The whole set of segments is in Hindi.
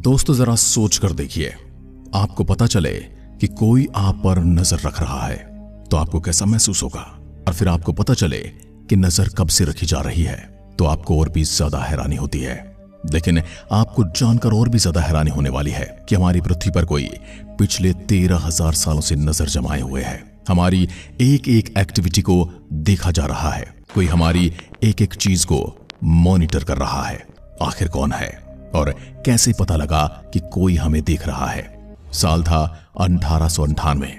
दोस्तों जरा सोच कर देखिए, आपको पता चले कि कोई आप पर नजर रख रहा है तो आपको कैसा महसूस होगा, और फिर आपको पता चले कि नजर कब से रखी जा रही है तो आपको और भी ज्यादा हैरानी होती है। लेकिन आपको जानकर और भी ज्यादा हैरानी होने वाली है कि हमारी पृथ्वी पर कोई पिछले 13,000 सालों से नजर जमाए हुए है। हमारी एक एक एक्टिविटी को देखा जा रहा है, कोई हमारी एक एक चीज को मॉनिटर कर रहा है। आखिर कौन है और कैसे पता लगा कि कोई हमें देख रहा है? साल था 1898।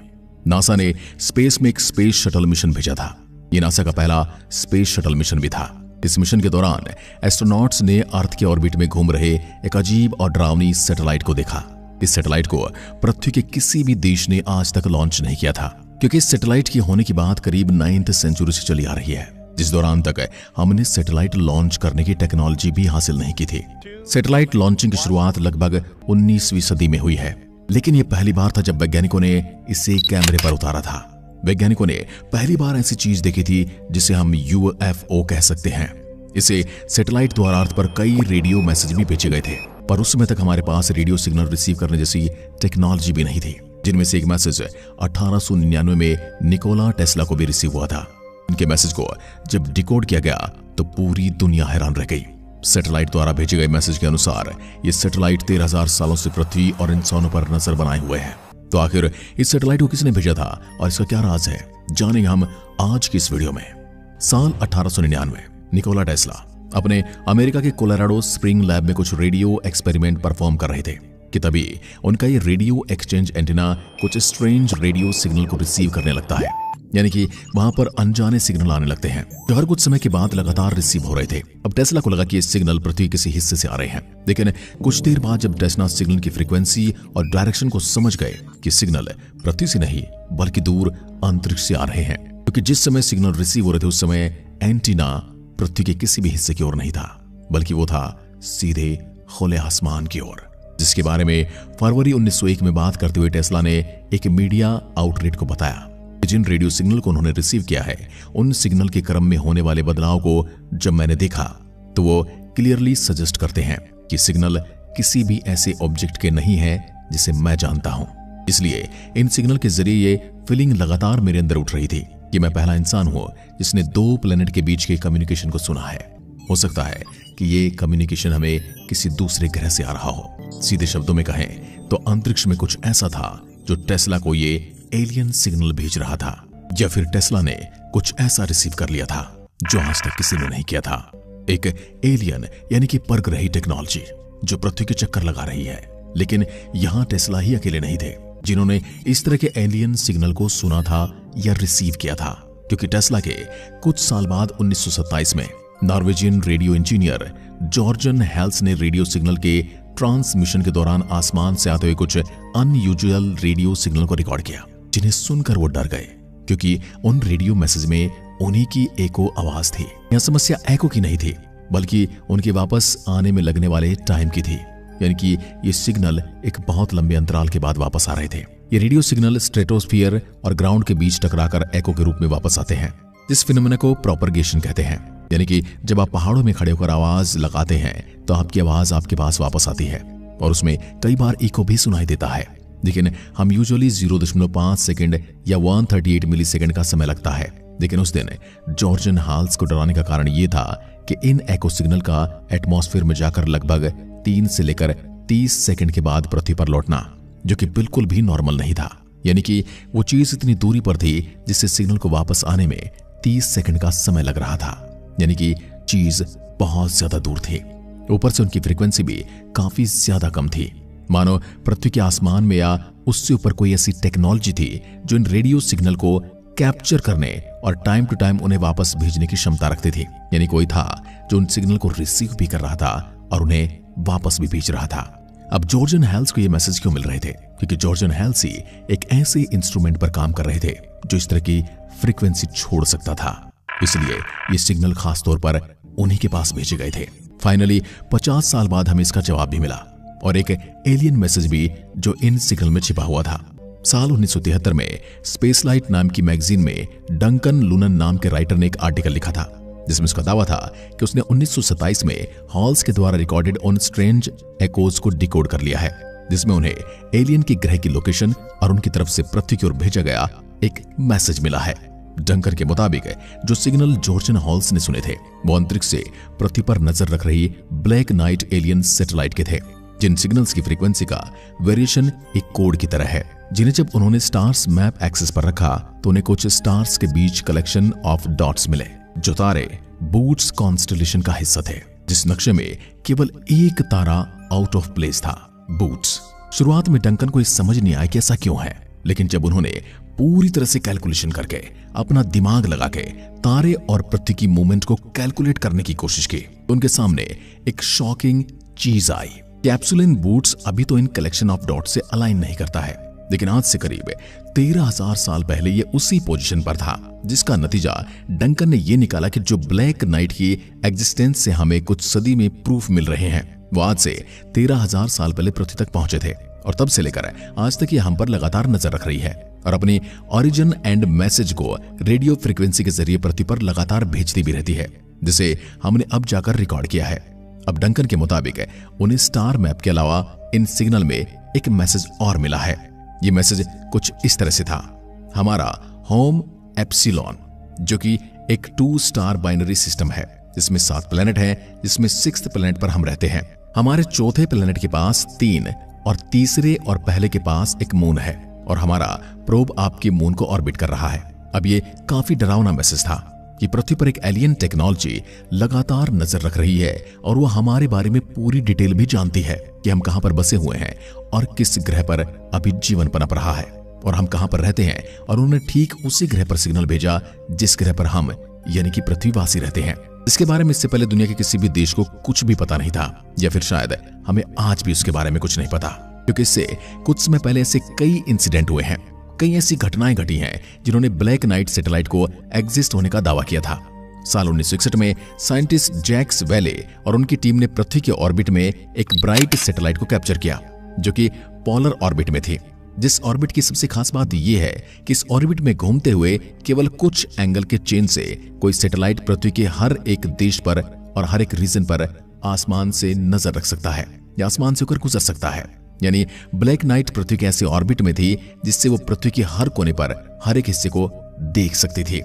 नासा ने स्पेस में एक स्पेस शटल मिशन भेजा था। यह नासा का पहला स्पेस शटल मिशन भी था। इस मिशन के दौरान एस्ट्रोनॉट्स ने अर्थ के ऑर्बिट में घूम रहे एक अजीब और डरावनी सैटेलाइट को देखा। इस सैटेलाइट को पृथ्वी के किसी भी देश ने आज तक लॉन्च नहीं किया था, क्योंकि इस सैटेलाइट की होने की बात करीब 9th सेंचुरी से चली आ रही है, जिस दौरान तक हमने सैटेलाइट लॉन्च करने की टेक्नोलॉजी भी हासिल नहीं की थी। सैटेलाइट लॉन्चिंग की शुरुआत लगभग 19वीं सदी में हुई है, लेकिन यह पहली बार था जब वैज्ञानिकों ने इसे कैमरे पर उतारा था। वैज्ञानिकों ने पहली बार ऐसी चीज देखी थी जिसे हम UFO कह सकते हैं। इसे सैटेलाइट द्वारा अर्थ पर कई रेडियो मैसेज भी भेजे गए थे, पर उस समय तक हमारे पास रेडियो सिग्नल रिसीव करने जैसी टेक्नोलॉजी भी नहीं थी, जिनमें से एक मैसेज 1899 में निकोला टेस्ला को भी रिसीव हुआ था। इनके मैसेज को जब डिकोड किया गया तो पूरी दुनिया हैरान रह गई। सैटेलाइट द्वारा भेजे गए मैसेज के अनुसार ये सैटेलाइट 13,000 सालों से पृथ्वी और इंसानों पर नजर बनाए हुए है। तो आखिर इस सैटेलाइट को किसने भेजा था और इसका क्या राज है, जानेंगे हम आज की इस वीडियो में। साल 1899 निकोला टेस्ला अपने अमेरिका के कोलोराडो स्प्रिंग लैब में कुछ रेडियो एक्सपेरिमेंट परफॉर्म कर रहे थे कि तभी उनका ये रेडियो एक्सचेंज एंटीना कुछ स्ट्रेंज रेडियो सिग्नल को रिसीव करने लगता है। यानी कि वहां पर अनजाने सिग्नल आने लगते हैं जो हर कुछ समय के बाद लगातार रिसीव हो रहे थे। अब टेस्ला को लगा कि ये सिग्नल पृथ्वी किसी हिस्से से आ रहे हैं, लेकिन कुछ देर बाद जब टेस्ला सिग्नल की फ्रीक्वेंसी और डायरेक्शन को समझ गए कि सिग्नल पृथ्वी से नहीं बल्कि दूर अंतरिक्ष से आ रहे हैं, क्योंकि जिस समय सिग्नल रिसीव हो रहे थे उस समय एंटीना पृथ्वी के किसी भी हिस्से की ओर नहीं था, बल्कि वो था सीधे खुले आसमान की ओर, जिसके बारे में फरवरी 1901 में बात करते हुए टेस्ला ने एक मीडिया आउटलेट को बताया कि जिन रेडियो सिग्नल को उन्होंने रिसीव किया है उन सिग्नल के क्रम में होने वाले बदलाव को जब मैंने देखा तो वो क्लियरली सजेस्ट करते हैं कि सिग्नल किसी भी ऐसे ऑब्जेक्ट के नहीं है जिसे मैं जानता हूं। इसलिए इन सिग्नल के जरिए ये फीलिंग लगातार मेरे अंदर उठ रही थी कि मैं पहला इंसान हूं जिसने 2 प्लेनेट के बीच के कम्युनिकेशन को सुना है। हो सकता है कि ये कम्युनिकेशन हमें किसी दूसरे ग्रह से आ रहा हो। सीधे शब्दों में कहें तो अंतरिक्ष में कुछ ऐसा था जो टेस्ला को ये एलियन सिग्नल भेज रहा था, या फिर टेस्ला ने कुछ ऐसा रिसीव कर लिया था जो आज तक किसी ने नहीं किया था। एक एलियन यानी कि परग्रही टेक्नोलॉजी जो पृथ्वी के चक्कर लगा रही है। लेकिन यहां टेस्ला ही अकेले नहीं थे जिन्होंने इस तरह के एलियन सिग्नल को सुना था या रिसीव किया था, क्योंकि टेस्ला के कुछ साल बाद 1927 में नॉर्वेजियन रेडियो इंजीनियर जॉर्जन हेल्स ने रेडियो सिग्नल के ट्रांसमिशन के दौरान आसमान से आते हुए कुछ अनयूजुअल रेडियो सिग्नल को रिकॉर्ड किया, जिन्हें सुनकर वो डर गए, क्योंकि उन रेडियो मैसेज में उन्हीं की एको आवाज थी। यह समस्या एको की नहीं थी बल्कि उनके वापस आने में लगने वाले टाइम की थी, यानी कि ये सिग्नल एक बहुत लंबे अंतराल के बाद वापस आ रहे थे। ये रेडियो सिग्नल स्ट्रेटोस्फीयर और ग्राउंड के बीच टकराकर एको के रूप में वापस आते हैं, जिस फिनोमेना को प्रोपगेशन कहते हैं। यानी कि जब आप पहाड़ों में खड़े होकर आवाज लगाते हैं तो आपकी आवाज आपके पास वापस आती है और उसमें कई बार इको भी सुनाई देता है, लेकिन हम यूजुअली 0.5 सेकंड या 138 मिलीसेकंड का समय लगता है। लेकिन उस दिन जॉर्जन हाल्स को डराने का कारण यह था कि इन एको सिग्नल का एटमॉस्फेयर में जाकर लगभग 3 से लेकर 30 सेकंड के बाद पृथ्वी पर लौटना, जो कि बिल्कुल भी नॉर्मल नहीं था। यानी कि वो चीज इतनी दूरी पर थी जिससे सिग्नल को वापस आने में 30 सेकंड का समय लग रहा था, यानी कि चीज बहुत ज्यादा दूर थी। ऊपर से उनकी फ्रीक्वेंसी भी काफी ज्यादा कम थी, मानो पृथ्वी के आसमान में या उससे ऊपर कोई ऐसी टेक्नोलॉजी थी जो इन रेडियो सिग्नल को कैप्चर करने और टाइम टू टाइम उन्हें वापस भेजने की क्षमता रखती थी। यानी कोई था जो उन सिग्नल को रिसीव भी कर रहा था और उन्हें वापस भी भेज रहा था। अब जॉर्जन हेल्स को ये मैसेज क्यों मिल रहे थे? क्योंकि जॉर्जन हेल्स ही एक ऐसे इंस्ट्रूमेंट पर काम कर रहे थे जो इस तरह की फ्रीक्वेंसी छोड़ सकता था, इसलिए ये सिग्नल खास तौर पर उन्हीं के पास भेजे गए थे। फाइनली 50 साल बाद हमें इसका जवाब भी मिला और एक एलियन मैसेज भी जो इन सिग्नल में छिपा हुआ था। साल 1973 में स्पेसलाइट नाम की मैगजीन में डंकन लूनन नाम के राइटर ने एक आर्टिकल लिखा था जिसमें उसका दावा था कि उसने 1927 में हॉल्स के द्वारा रिकॉर्डेड उन स्ट्रेंज एकोज को डिकोड कर लिया है, जिसमें उन्हें एलियन के ग्रह की लोकेशन और उनकी तरफ से पृथ्वी की ओर भेजा गया एक मैसेज मिला है। डंकन के मुताबिक जो सिग्नल जॉर्जन हॉल्स ने सुने थे वो अंतरिक्ष से पृथ्वी पर नजर रख रही ब्लैक नाइट एलियन सैटेलाइट के थे, जिन सिग्नल्स की फ्रीक्वेंसी का वेरिएशन एक कोड की तरह है, जिन्हें जब उन्होंने स्टार्स मैप एक्सेस पर रखा तो उन्हें कुछ स्टार्स के बीच कलेक्शन ऑफ डॉट्स मिले, जो तारे बूट्स कॉन्स्टेलेशन का हिस्सा थे, जिस नक्शे में केवल एक तारा आउट ऑफ प्लेस था, बूट्स। शुरुआत में डंकन को ये समझ नहीं आया कि ऐसा क्यों है, लेकिन जब उन्होंने पूरी तरह से कैलकुलेशन करके अपना दिमाग लगा के तारे और पृथ्वी की मूवमेंट को कैलकुलेट करने की कोशिश की तो उनके सामने एक शॉकिंग चीज आई। कैप्सूलिन बूट्स अभी तो इन कलेक्शन ऑफ डॉट से अलाइन नहीं करता है, लेकिन आज से करीब 13,000 साल पहले ये उसी पोजीशन पर था, जिसका नतीजा डंकन ने ये निकाला कि जो ब्लैक नाइट की एग्जिस्टेंस से हमें कुछ सदी में प्रूफ मिल रहे हैं वो आज से 13,000 साल पहले पृथ्वी तक पहुंचे थे, और तब से लेकर आज तक ये हम पर लगातार नजर रख रही है और अपनी ओरिजिन एंड मैसेज को रेडियो फ्रीक्वेंसी के जरिए पृथ्वी पर लगातार भेजती भी रहती है, जिसे हमने अब जाकर रिकॉर्ड किया है। अब डंकन के मुताबिक उन्हें स्टार मैप के अलावा इन सिग्नल में एक मैसेज और मिला है। ये मैसेज कुछ इस तरह से था: हमारा होम एप्सिलॉन, जो कि एक 2 स्टार बाइनरी सिस्टम है, जिसमें 7 प्लेनेट हैं, जिसमें 6th प्लेनेट पर हम रहते हैं। हमारे चौथे प्लेनेट के पास 3 और तीसरे और पहले के पास एक मून है, और हमारा प्रोब आपकी मून को ऑर्बिट कर रहा है। अब ये काफी डरावना मैसेज था कि पृथ्वी पर एक एलियन टेक्नोलॉजी लगातार नजर रख रही है और वो हमारे बारे में पूरी डिटेल भी जानती है कि हम कहां पर बसे हुए हैं और किस ग्रह पर अभी जीवन पनप रहा है और हम कहां पर रहते हैं, और उन्होंने ठीक उसी ग्रह पर सिग्नल भेजा जिस ग्रह पर हम यानी कि पृथ्वीवासी रहते हैं। इसके बारे में इससे पहले दुनिया के किसी भी देश को कुछ भी पता नहीं था, या फिर शायद हमें आज भी उसके बारे में कुछ नहीं पता, क्योंकि इससे कुछ समय पहले ऐसे कई इंसिडेंट हुए हैं, कई ऐसी घटनाएं घटी हैं जिन्होंने ब्लैक नाइट सैटेलाइट को एग्जिस्ट होने का दावा किया था। साल 1961 में साइंटिस्ट जैक्स वेले और उनकी टीम ने पृथ्वी के ऑर्बिट में एक ब्राइट सैटेलाइट को कैप्चर किया, जो कि पोलर ऑर्बिट में थी। जिस ऑर्बिट की सबसे खास बात यह है कि इस ऑर्बिट में घूमते हुए केवल कुछ एंगल के चेन से कोई सैटेलाइट पृथ्वी के हर एक देश पर और हर एक रीजन पर आसमान से नजर रख सकता है या आसमान से होकर गुजर सकता है। यानी ब्लैक नाइट पृथ्वी के ऐसे ऑर्बिट में थी जिससे वो पृथ्वी के हर कोने पर हर एक हिस्से को देख सकती थी।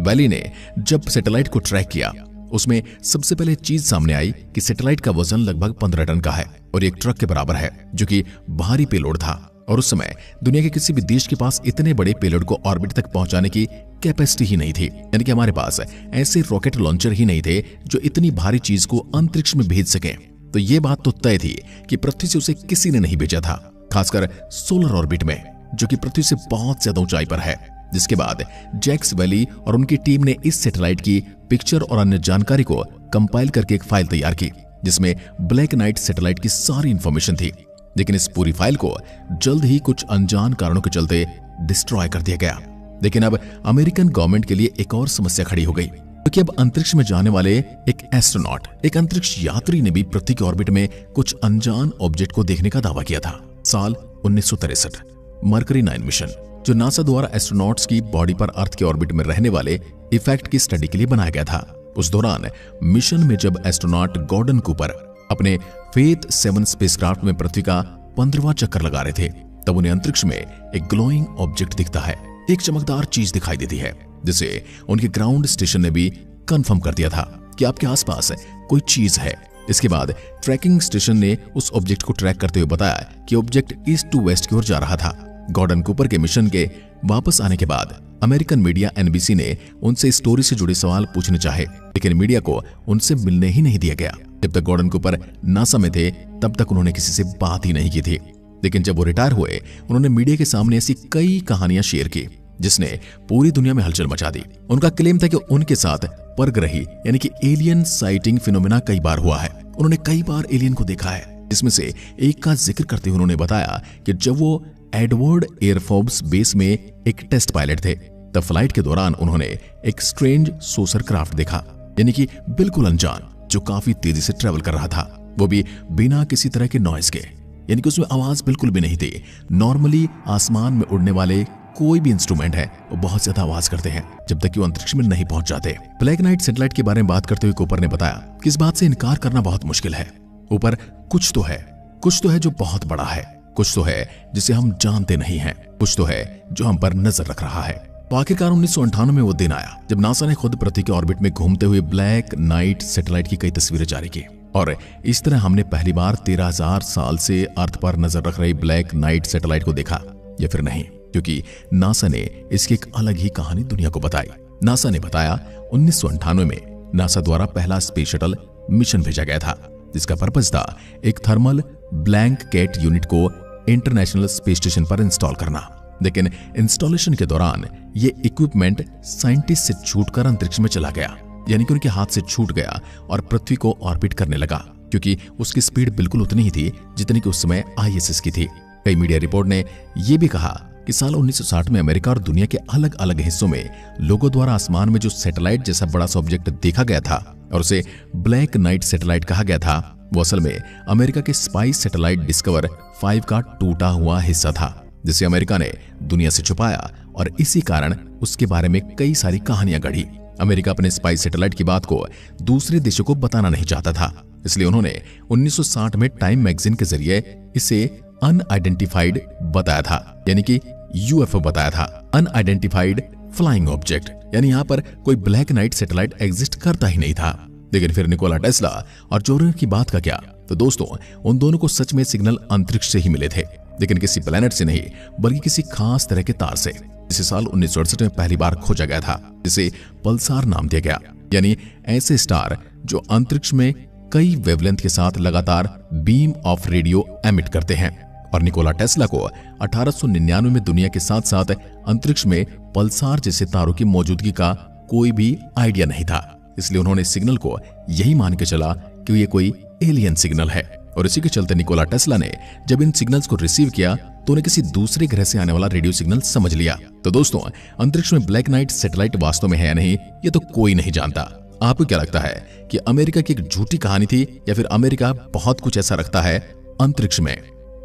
वैली ने जब सैटेलाइट को ट्रैक किया, उसमें सबसे पहले चीज सामने आई कि सैटेलाइट का वजन लगभग 15 टन का है और एक ट्रक के बराबर है, जो कि भारी पेलोड था। और उस समय दुनिया के किसी भी देश के पास इतने बड़े पेलोड को ऑर्बिट तक पहुंचाने की कैपेसिटी ही नहीं थी, यानी कि हमारे पास ऐसे रॉकेट लॉन्चर ही नहीं थे जो इतनी भारी चीज को अंतरिक्ष में भेज सके। तो ये बात तो तय थी कि पृथ्वी से उसे किसी ने नहीं भेजा था, खासकर सोलर ऑर्बिट में, जो कि पृथ्वी से बहुत ज्यादा ऊंचाई पर है। जिसके बाद जैक्स वेली और उनकी टीम ने इस सैटेलाइट की पिक्चर और अन्य जानकारी को कंपाइल करके एक फाइल तैयार की, जिसमें ब्लैक नाइट सैटेलाइट की सारी इंफॉर्मेशन थी। लेकिन इस पूरी फाइल को जल्द ही कुछ अनजान कारणों के चलते डिस्ट्रॉय कर दिया गया। लेकिन अब अमेरिकन गवर्नमेंट के लिए एक और समस्या खड़ी हो गई, क्योंकि अब अंतरिक्ष में जाने वाले एक एस्ट्रोनॉट, एक अंतरिक्ष यात्री ने भी पृथ्वी के ऑर्बिट में कुछ अनजान ऑब्जेक्ट को देखने का दावा किया था। साल 1963 मरकरी 9 मिशन, जो नासा द्वारा एस्ट्रोनॉट्स की बॉडी पर अर्थ के ऑर्बिट में रहने वाले इफेक्ट की स्टडी के लिए बनाया गया था। उस दौरान मिशन में जब एस्ट्रोनॉट गॉर्डन कूपर अपने फेथ 7 स्पेसक्राफ्ट में पृथ्वी का 15वां चक्कर लगा रहे थे, तब उन्हें अंतरिक्ष में एक ग्लोइंग ऑब्जेक्ट दिखता है, एक चमकदार चीज दिखाई देती है, जिसे उनके ग्राउंड स्टेशन ने भी कंफर्म कर दिया था कि आपके आसपास कोई चीज है। इसके बाद ट्रैकिंग स्टेशन ने उस ऑब्जेक्ट को ट्रैक करते हुए बताया कि ऑब्जेक्ट ईस्ट टू वेस्ट की ओर जा रहा था। गॉर्डन कूपर के मिशन के वापस आने के बाद अमेरिकन मीडिया एनबीसी ने उनसे स्टोरी से जुड़े सवाल पूछने चाहे, लेकिन मीडिया को उनसे मिलने ही नहीं दिया गया। जब तक गॉर्डन कूपर नासा में थे तब तक उन्होंने किसी से बात ही नहीं की थी। लेकिन जब वो रिटायर हुए, उन्होंने मीडिया के सामने ऐसी कई कहानियां शेयर की जिसने पूरी दुनिया में हलचल मचा दी। उनका क्लेम था कि उनके साथ परग्रही यानी कि एलियन साइटिंग फिनोमेना कई बार हुआ है। उन्होंने कई बार एलियन को देखा है, जिसमें से एक का जिक्र करते हुए उन्होंने बताया कि जब वो एडवर्ड एयरफोर्स बेस में एक टेस्ट पायलट थे, तब फ्लाइट के दौरान उन्होंने एक स्ट्रेंज सोसर क्राफ्ट देखा, यानी कि बिल्कुल अनजान, जो काफी तेजी से ट्रेवल कर रहा था, वो भी बिना किसी तरह के नॉइज के, यानी कि उसमें आवाज बिल्कुल भी नहीं थी। नॉर्मली आसमान में उड़ने वाले कोई भी इंस्ट्रूमेंट है वो बहुत ज्यादा आवाज करते हैं जब तक कि वो अंतरिक्ष में नहीं पहुंच जाते। ब्लैक नाइट सैटेलाइट के बारे में बात करते हुए कूपर ने बताया कि इस बात से इनकार करना बहुत मुश्किल है। ऊपर कुछ तो है जो बहुत बड़ा है, कुछ तो है जिसे हम जानते नहीं हैं, कुछ तो है जो हम पर नजर रख रहा है। तो आखिरकार 1998 में वो दिन आया जब नासा ने खुद पृथ्वी के ऑर्बिट में घूमते हुए ब्लैक नाइट सैटेलाइट की कई तस्वीरें जारी की और इस तरह हमने पहली बार 13,000 साल से अर्थ पर नजर रख रही ब्लैक नाइट सैटेलाइट को देखा, या फिर नहीं, क्योंकि नासा ने इसकी एक अलग ही कहानी दुनिया को बताई। नासा ने बताया 1998 में नासा द्वारा पहला स्पेस शटल मिशन भेजा गया था जिसका पर्पस था एक थर्मल ब्लैंक कैट यूनिट को इंटरनेशनल स्पेस स्टेशन पर इंस्टॉल करना। लेकिन इंस्टॉलेशन के दौरान ये इक्विपमेंट साइंटिस्ट से छूटकर अंतरिक्ष में चला गया, यानी कि उनके हाथ से छूट गया और पृथ्वी को ऑर्बिट करने लगा, क्योंकि उसकी स्पीड बिल्कुल उतनी ही थी जितनी कि उस समय ISS की थी। कई मीडिया रिपोर्ट ने यह भी कहा कि साल 1960 में अमेरिका और दुनिया के अलग अलग हिस्सों में लोगों द्वारा आसमान में जो सैटेलाइट जैसा बड़ा सा ऑब्जेक्ट देखा गया था और उसे ब्लैक नाइट सैटेलाइट कहा गया था, वो असल में अमेरिका के स्पाइस सैटेलाइट डिस्कवर 5 का टूटा हुआ हिस्सा था, जिसे अमेरिका ने दुनिया से छुपाया और इसी कारण उसके बारे में कई सारी कहानियां गढ़ी। अमेरिका अपने स्पाइस सैटेलाइट की बात को दूसरे देशों को बताना नहीं चाहता था, इसलिए उन्होंने 1960 में टाइम मैगजीन के जरिए इसे अनआइडेंटिफाइड बताया था, यानी कि UFO बताया था, अनआइडेंटिफाइड फ्लाइंग ऑब्जेक्ट, यानी यहाँ पर कोई ब्लैक नाइट सैटेलाइट एग्जिस्ट करता ही नहीं था। लेकिन फिर निकोला टेस्ला और जोरन की बात का क्या, तो दोस्तों उन दोनों को सच में सिग्नल अंतरिक्ष से ही मिले थे, लेकिन किसी प्लेनेट से नहीं बल्कि किसी खास तरह के तार से, जिसे साल 1968 में पहली बार खोजा गया था, जिसे पल्सार नाम दिया गया, यानी ऐसे स्टार जो अंतरिक्ष में कई वेवलेंथ के साथ लगातार बीम ऑफ रेडियो एमिट करते हैं। और निकोला टेस्ला को 1899 में दुनिया के साथ साथ अंतरिक्ष में पल्सार जैसे तारों की मौजूदगी का कोई भी आइडिया नहीं था, इसलिए उन्होंने सिग्नल को यही मान के चला कि ये कोई एलियन सिग्नल है। और इसी के चलते निकोला टेस्ला ने जब इन सिग्नल्स को रिसीव किया तो उन्हें किसी दूसरे ग्रह से आने वाला रेडियो सिग्नल समझ लिया। तो दोस्तों अंतरिक्ष में ब्लैक नाइट सैटेलाइट वास्तव में है या नहीं, ये तो कोई नहीं जानता। आपको क्या लगता है कि अमेरिका की एक झूठी कहानी थी, या फिर अमेरिका बहुत कुछ ऐसा रखता है अंतरिक्ष में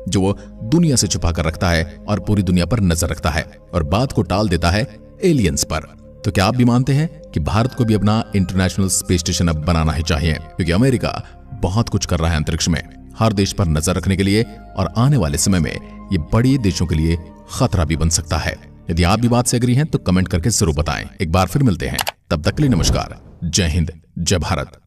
जो वो दुनिया से छुपा कर रखता है और पूरी दुनिया पर नजर रखता है और बात को टाल देता है एलियंस पर? तो क्या आप भी मानते हैं कि भारत को भी अपना इंटरनेशनल स्पेस स्टेशन अब बनाना ही चाहिए, क्योंकि अमेरिका बहुत कुछ कर रहा है अंतरिक्ष में हर देश पर नजर रखने के लिए, और आने वाले समय में ये बड़े देशों के लिए खतरा भी बन सकता है। यदि आप भी बात से एग्री हैं तो कमेंट करके जरूर बताएं। एक बार फिर मिलते हैं, तब तक के लिए नमस्कार, जय हिंद, जय भारत।